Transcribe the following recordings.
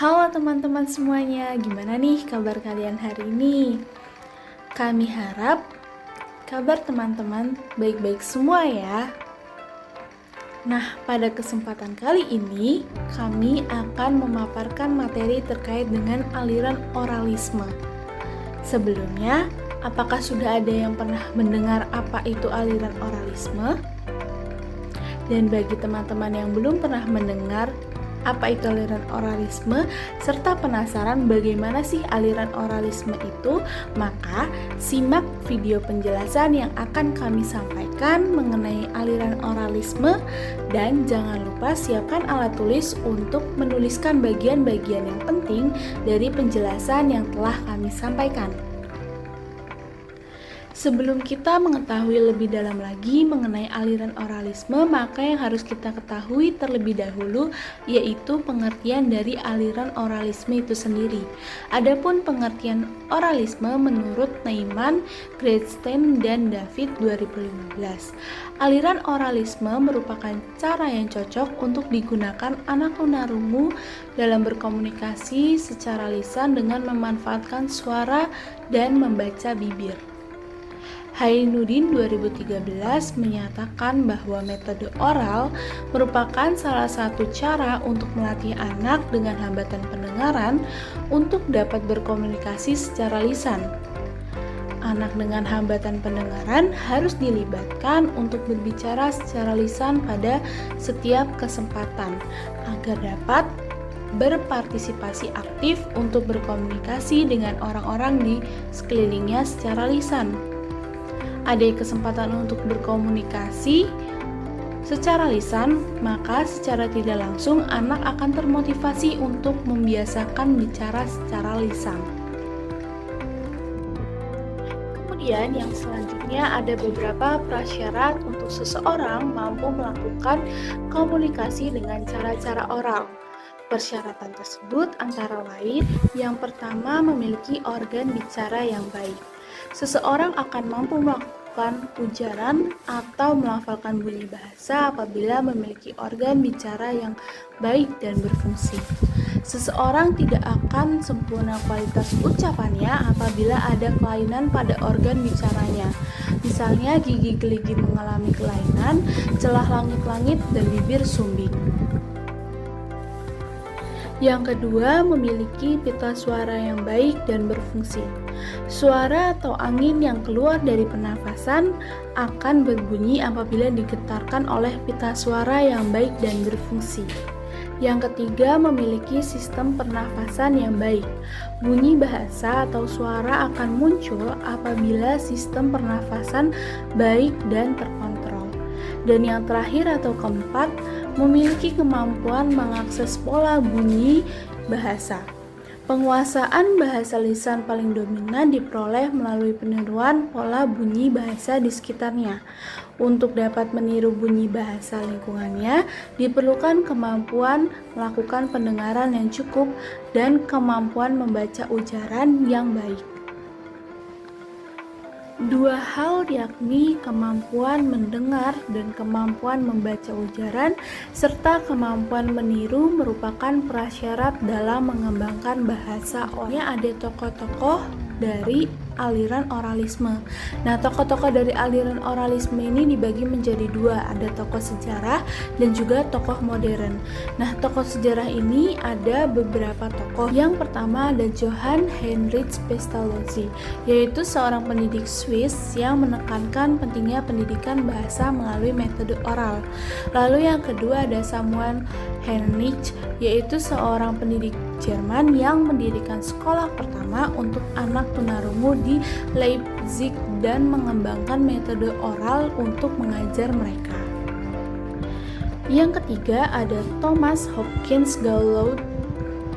Halo teman-teman semuanya, gimana nih kabar kalian hari ini? Kami harap kabar teman-teman baik-baik semua ya. Nah, pada kesempatan kali ini kami akan memaparkan materi terkait dengan aliran oralisme. Sebelumnya, apakah sudah ada yang pernah mendengar apa itu aliran oralisme? Dan bagi teman-teman yang belum pernah mendengar apa itu aliran oralisme, serta penasaran bagaimana sih aliran oralisme itu, maka simak video penjelasan yang akan kami sampaikan mengenai aliran oralisme, dan jangan lupa siapkan alat tulis untuk menuliskan bagian-bagian yang penting dari penjelasan yang telah kami sampaikan. Sebelum kita mengetahui lebih dalam lagi mengenai aliran oralisme, maka yang harus kita ketahui terlebih dahulu yaitu pengertian dari aliran oralisme itu sendiri. Adapun pengertian oralisme menurut Neiman, Gradstein, dan David 2015. Aliran oralisme merupakan cara yang cocok untuk digunakan anak tunarungu dalam berkomunikasi secara lisan dengan memanfaatkan suara dan membaca bibir. Hainuddin 2013 menyatakan bahwa metode oral merupakan salah satu cara untuk melatih anak dengan hambatan pendengaran untuk dapat berkomunikasi secara lisan. Anak dengan hambatan pendengaran harus dilibatkan untuk berbicara secara lisan pada setiap kesempatan agar dapat berpartisipasi aktif untuk berkomunikasi dengan orang-orang di sekelilingnya secara lisan. Ada kesempatan untuk berkomunikasi secara lisan, maka secara tidak langsung anak akan termotivasi untuk membiasakan bicara secara lisan. Kemudian yang selanjutnya ada beberapa prasyarat untuk seseorang mampu melakukan komunikasi dengan cara-cara oral. Persyaratan tersebut antara lain, yang pertama memiliki organ bicara yang baik. Seseorang akan mampu melakukan ujaran atau melafalkan bunyi bahasa apabila memiliki organ bicara yang baik dan berfungsi. Seseorang tidak akan sempurna kualitas ucapannya apabila ada kelainan pada organ bicaranya. Misalnya gigi geligi mengalami kelainan, celah langit-langit, dan bibir sumbing. Yang kedua, memiliki pita suara yang baik dan berfungsi. Suara atau angin yang keluar dari pernafasan akan berbunyi apabila digetarkan oleh pita suara yang baik dan berfungsi. Yang ketiga, memiliki sistem pernafasan yang baik. Bunyi bahasa atau suara akan muncul apabila sistem pernafasan baik dan terkontrol. Dan yang terakhir atau keempat, memiliki kemampuan mengakses pola bunyi bahasa. Penguasaan bahasa lisan paling dominan diperoleh melalui peniruan pola bunyi bahasa di sekitarnya. Untuk dapat meniru bunyi bahasa lingkungannya, diperlukan kemampuan melakukan pendengaran yang cukup dan kemampuan membaca ujaran yang baik. Dua hal yakni kemampuan mendengar dan kemampuan membaca ujaran serta kemampuan meniru merupakan prasyarat dalam mengembangkan bahasa oralnya. Ada tokoh-tokoh dari aliran oralisme. Nah, tokoh-tokoh dari aliran oralisme ini dibagi menjadi dua, ada tokoh sejarah dan juga tokoh modern. Nah, tokoh sejarah ini ada beberapa tokoh. Yang pertama ada Johann Heinrich Pestalozzi, yaitu seorang pendidik Swiss yang menekankan pentingnya pendidikan bahasa melalui metode oral. Lalu yang kedua ada Samuel Heinrich, yaitu seorang pendidik Jerman yang mendirikan sekolah pertama untuk anak tunarungu di Leipzig dan mengembangkan metode oral untuk mengajar mereka. Yang ketiga ada Thomas Hopkins Galloway,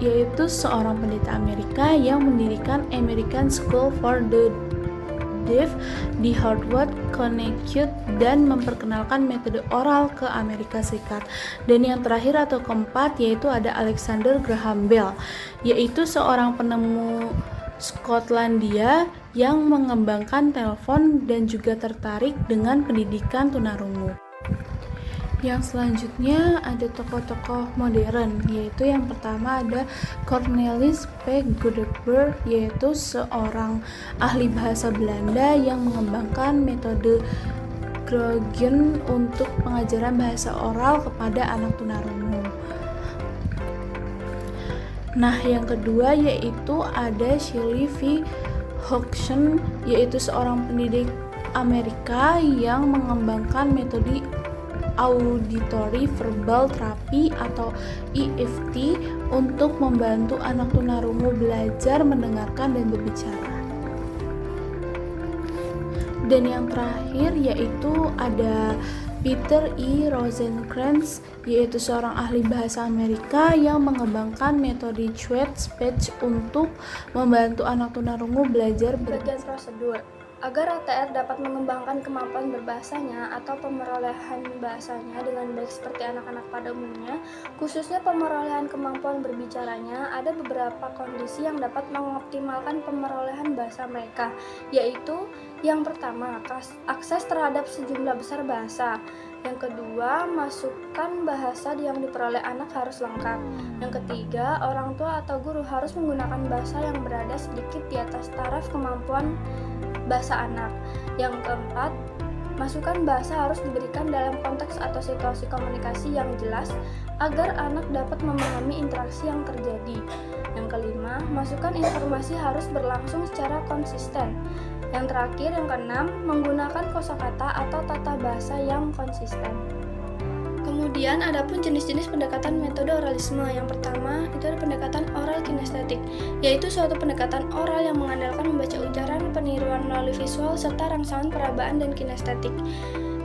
yaitu seorang pendeta Amerika yang mendirikan American School for the Deaf di Hartford, Connecticut dan memperkenalkan metode oral ke Amerika Serikat. Dan yang terakhir atau keempat yaitu ada Alexander Graham Bell, yaitu seorang penemu Skotlandia yang mengembangkan telepon dan juga tertarik dengan pendidikan tunarungu. Yang selanjutnya ada tokoh-tokoh modern, yaitu yang pertama ada Cornelis P. Gutenberg, yaitu seorang ahli bahasa Belanda yang mengembangkan metode Groningen untuk pengajaran bahasa oral kepada anak tunarungu. Nah, yang kedua yaitu ada Shelley V. Hodgson, yaitu seorang pendidik Amerika yang mengembangkan metode Auditory Verbal Therapy atau EFT untuk membantu anak tunarungu belajar mendengarkan dan berbicara. Dan yang terakhir yaitu ada Peter E. Rosencrantz, yaitu seorang ahli bahasa Amerika yang mengembangkan metode Chwed Speech untuk membantu anak tunarungu belajar bagian prosedur. Agar ATR dapat mengembangkan kemampuan berbahasanya atau pemerolehan bahasanya dengan baik seperti anak-anak pada umumnya, khususnya pemerolehan kemampuan berbicaranya, ada beberapa kondisi yang dapat mengoptimalkan pemerolehan bahasa mereka, yaitu yang pertama, akses terhadap sejumlah besar bahasa. Yang kedua, masukan bahasa yang diperoleh anak harus lengkap. Yang ketiga, orang tua atau guru harus menggunakan bahasa yang berada sedikit di atas taraf kemampuan bahasa anak. Yang keempat, masukan bahasa harus diberikan dalam konteks atau situasi komunikasi yang jelas agar anak dapat memahami interaksi yang terjadi. Yang kelima, masukan informasi harus berlangsung secara konsisten. Yang terakhir, yang keenam, menggunakan kosakata atau tata bahasa yang konsisten. Kemudian ada pun jenis-jenis pendekatan metode oralisme. Yang pertama itu ada pendekatan oral kinestetik, yaitu suatu pendekatan oral yang mengandalkan membaca ucapan, peniruan melalui visual, serta rangsangan perabaan dan kinestetik.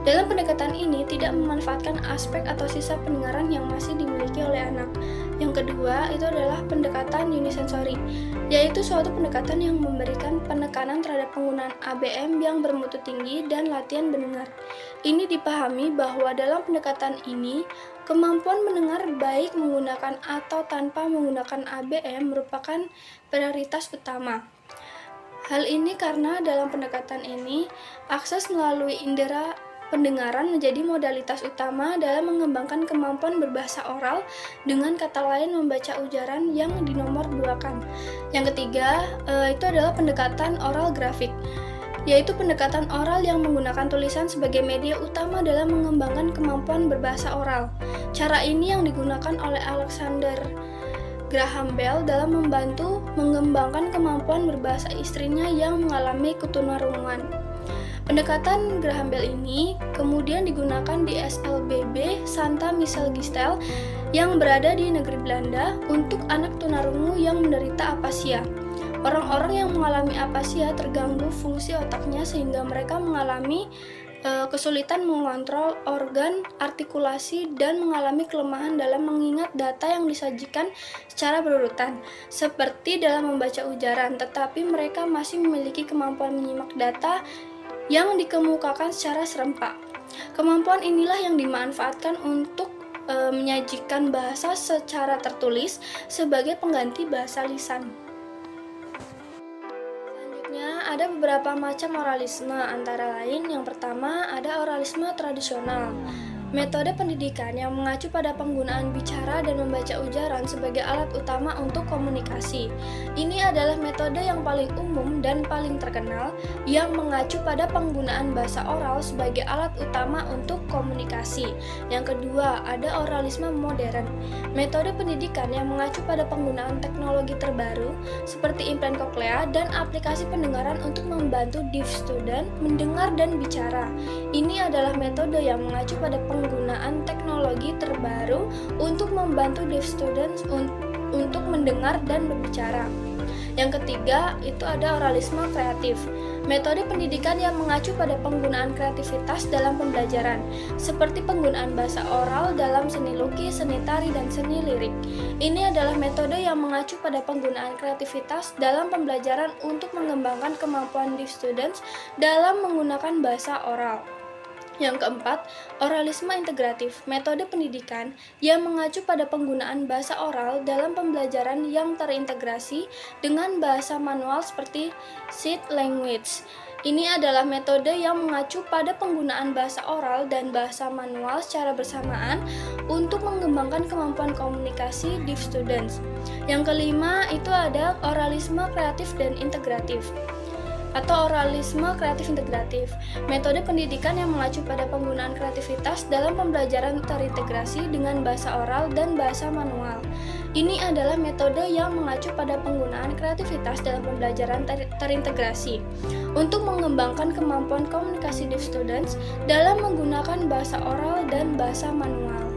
Dalam pendekatan ini tidak memanfaatkan aspek atau sisa pendengaran yang masih dimiliki oleh anak. Yang kedua itu adalah pendekatan unisensori, yaitu suatu pendekatan yang memberikan penekanan terhadap penggunaan ABM yang bermutu tinggi dan latihan mendengar. Ini dipahami bahwa dalam pendekatan ini, kemampuan mendengar baik menggunakan atau tanpa menggunakan ABM merupakan prioritas utama. Hal ini karena dalam pendekatan ini, akses melalui indera pendengaran menjadi modalitas utama dalam mengembangkan kemampuan berbahasa oral, dengan kata lain membaca ujaran yang dinomorduakan. Yang ketiga, itu adalah pendekatan oral grafik, yaitu pendekatan oral yang menggunakan tulisan sebagai media utama dalam mengembangkan kemampuan berbahasa oral. Cara ini yang digunakan oleh Alexander Graham Bell dalam membantu mengembangkan kemampuan berbahasa istrinya yang mengalami ketunarungan. Pendekatan Graham Bell ini kemudian digunakan di SLBB Santa Michel Gistel yang berada di negeri Belanda untuk anak tunarungu yang menderita apasia. Orang-orang yang mengalami apasia terganggu fungsi otaknya sehingga mereka mengalami kesulitan mengontrol organ artikulasi dan mengalami kelemahan dalam mengingat data yang disajikan secara berurutan, seperti dalam membaca ujaran, tetapi mereka masih memiliki kemampuan menyimak data yang dikemukakan secara serempak. Kemampuan inilah yang dimanfaatkan untuk menyajikan bahasa secara tertulis sebagai pengganti bahasa lisan. Selanjutnya ada beberapa macam oralisme, antara lain yang pertama ada oralisme tradisional. Metode pendidikan yang mengacu pada penggunaan bicara dan membaca ujaran sebagai alat utama untuk komunikasi. Ini adalah metode yang paling umum dan paling terkenal yang mengacu pada penggunaan bahasa oral sebagai alat utama untuk komunikasi. Yang kedua, ada oralisme modern. Metode pendidikan yang mengacu pada penggunaan teknologi terbaru seperti implan koklea dan aplikasi pendengaran untuk membantu deaf student mendengar dan bicara. Ini adalah metode yang mengacu pada penggunaan teknologi terbaru untuk membantu deaf students untuk mendengar dan berbicara. Yang ketiga, itu ada oralisme kreatif. Metode pendidikan yang mengacu pada penggunaan kreativitas dalam pembelajaran, seperti penggunaan bahasa oral dalam seni lukis, seni tari, dan seni lirik. Ini adalah metode yang mengacu pada penggunaan kreativitas dalam pembelajaran untuk mengembangkan kemampuan deaf students dalam menggunakan bahasa oral. Yang keempat, oralisme integratif, metode pendidikan yang mengacu pada penggunaan bahasa oral dalam pembelajaran yang terintegrasi dengan bahasa manual seperti sight language. Ini adalah metode yang mengacu pada penggunaan bahasa oral dan bahasa manual secara bersamaan untuk mengembangkan kemampuan komunikasi deaf students. Yang kelima itu ada oralisme kreatif dan integratif atau oralisme kreatif integratif. Metode pendidikan yang mengacu pada penggunaan kreativitas dalam pembelajaran terintegrasi dengan bahasa oral dan bahasa manual. Ini adalah metode yang mengacu pada penggunaan kreativitas dalam pembelajaran terintegrasi untuk mengembangkan kemampuan komunikasi deaf students dalam menggunakan bahasa oral dan bahasa manual.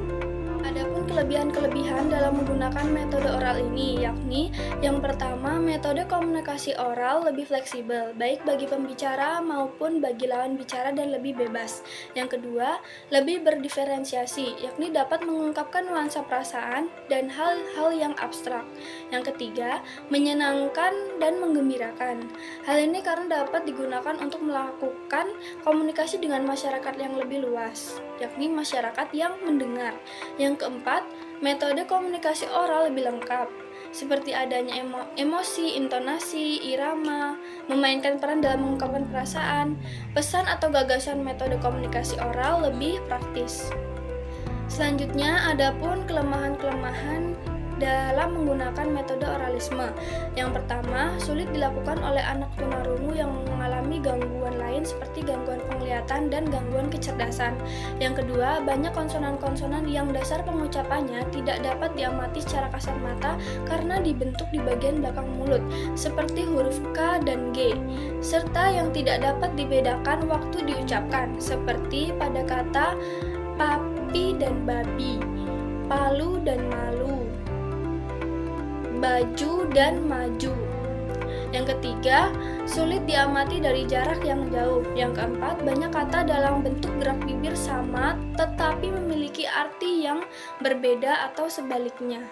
Adapun kelebihan-kelebihan dalam menggunakan metode oral ini, yakni yang pertama, metode komunikasi oral lebih fleksibel, baik bagi pembicara maupun bagi lawan bicara dan lebih bebas. Yang kedua, lebih berdiferensiasi, yakni dapat mengungkapkan nuansa perasaan dan hal-hal yang abstrak. Yang ketiga, menyenangkan dan menggembirakan. Hal ini karena dapat digunakan untuk melakukan komunikasi dengan masyarakat yang lebih luas, yakni masyarakat yang mendengar. Yang keempat, metode komunikasi oral lebih lengkap, seperti adanya emosi, intonasi, irama, memainkan peran dalam mengungkapkan perasaan. Pesan atau gagasan metode komunikasi oral lebih praktis. Selanjutnya, adapun kelemahan-kelemahan dalam menggunakan metode oralisme. Yang pertama, sulit dilakukan oleh anak tunarungu yang mengalami gangguan lain seperti gangguan penglihatan dan gangguan kecerdasan. Yang kedua, banyak konsonan-konsonan yang dasar pengucapannya tidak dapat diamati secara kasat mata karena dibentuk di bagian belakang mulut, seperti huruf K dan G, serta yang tidak dapat dibedakan waktu diucapkan, seperti pada kata papi dan babi, palu dan malu, baju dan maju. Yang ketiga, sulit diamati dari jarak yang jauh. Yang keempat, banyak kata dalam bentuk gerak bibir sama tetapi memiliki arti yang berbeda atau sebaliknya.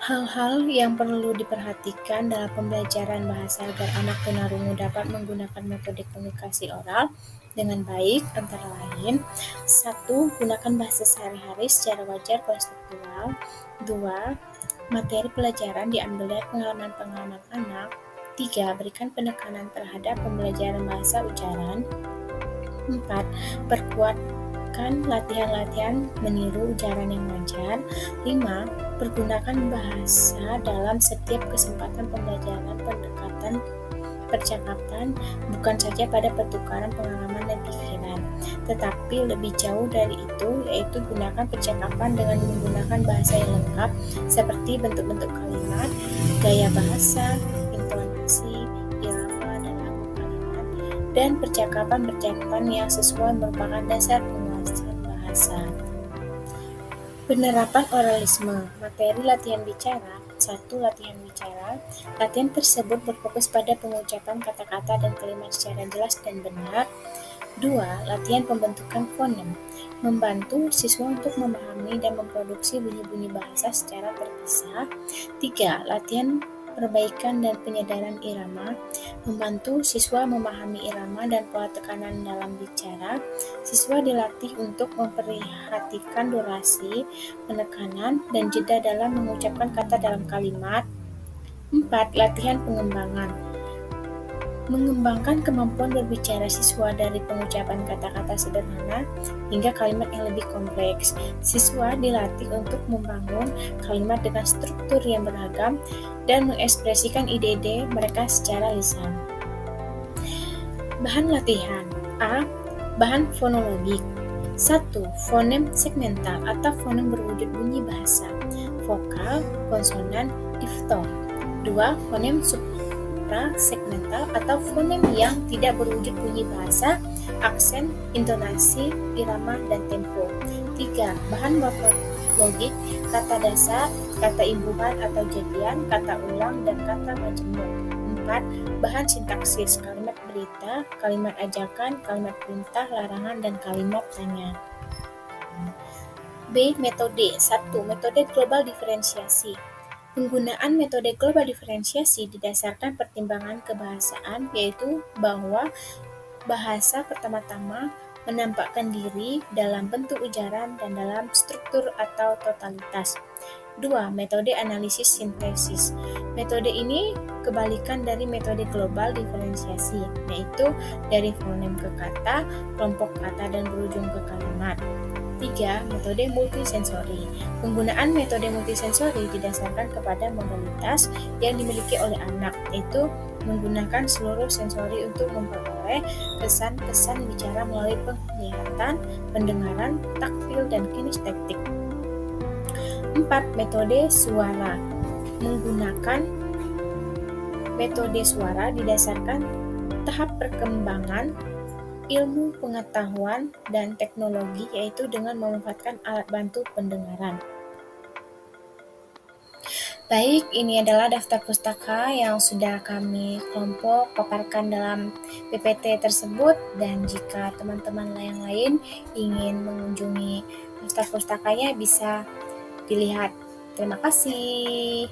Hal-hal yang perlu diperhatikan dalam pembelajaran bahasa agar anak tunarungu dapat menggunakan metode komunikasi oral dengan baik antara lain: 1. Gunakan bahasa sehari-hari secara wajar konseptual. 2. Materi pelajaran diambil dari pengalaman-pengalaman anak. 3. Berikan penekanan terhadap pembelajaran bahasa ujaran. 4. Perkuatkan latihan-latihan meniru ujaran yang wajar. 5. Pergunakan bahasa dalam setiap kesempatan pembelajaran pendekatan percakapan, bukan saja pada pertukaran pengalaman dan pikiran, tetapi lebih jauh dari itu, yaitu gunakan percakapan dengan menggunakan bahasa yang lengkap seperti bentuk-bentuk kalimat, gaya bahasa, intonasi, irama dalam kalimat, dan percakapan-percakapan yang sesuai merupakan dasar penguasaan bahasa. Penerapan oralisme. Materi latihan bicara. 1. Latihan bicara. Latihan tersebut berfokus pada pengucapan kata-kata dan kalimat secara jelas dan benar. 2. Latihan pembentukan fonem. Membantu siswa untuk memahami dan memproduksi bunyi-bunyi bahasa secara terpisah. 3. Latihan perbaikan dan penyadaran irama. Membantu siswa memahami irama dan pola tekanan dalam bicara. Siswa dilatih untuk memperhatikan durasi, penekanan, dan jeda dalam mengucapkan kata dalam kalimat. 4. Latihan pengembangan. Mengembangkan kemampuan berbicara siswa dari pengucapan kata-kata sederhana hingga kalimat yang lebih kompleks. Siswa dilatih untuk membangun kalimat dengan struktur yang beragam dan mengekspresikan ide-ide mereka secara lisan. Bahan latihan. A. Bahan fonologik. 1. Fonem segmental atau fonem berwujud bunyi bahasa. Vokal, konsonan, difton. 2. Fonem segmental atau fonem yang tidak berwujud bunyi bahasa, aksen, intonasi, irama, dan tempo. 3. Bahan morfologik, kata dasar, kata imbuhan atau jadian, kata ulang, dan kata majemuk. 4. Bahan sintaksis, kalimat berita, kalimat ajakan, kalimat perintah, larangan, dan kalimat tanya. B. Metode. 1. Metode global diferensiasi. Penggunaan metode global diferensiasi didasarkan pertimbangan kebahasaan, yaitu bahwa bahasa pertama-tama menampakkan diri dalam bentuk ujaran dan dalam struktur atau totalitas. 2. Metode analisis sintesis. Metode ini kebalikan dari metode global diferensiasi, yaitu dari fonem ke kata, kelompok kata dan berujung ke kalimat. 3. Metode multisensori. Penggunaan metode multisensori didasarkan kepada modalitas yang dimiliki oleh anak, yaitu menggunakan seluruh sensori untuk memperoleh kesan-kesan bicara melalui penglihatan, pendengaran, taktil, dan kinestetik. 4. Metode suara. Menggunakan metode suara didasarkan tahap perkembangan ilmu pengetahuan dan teknologi, yaitu dengan memanfaatkan alat bantu pendengaran. Baik, ini adalah daftar pustaka yang sudah kami kelompok paparkan dalam PPT tersebut, dan jika teman-teman yang lain ingin mengunjungi daftar pustakanya bisa dilihat. Terima kasih.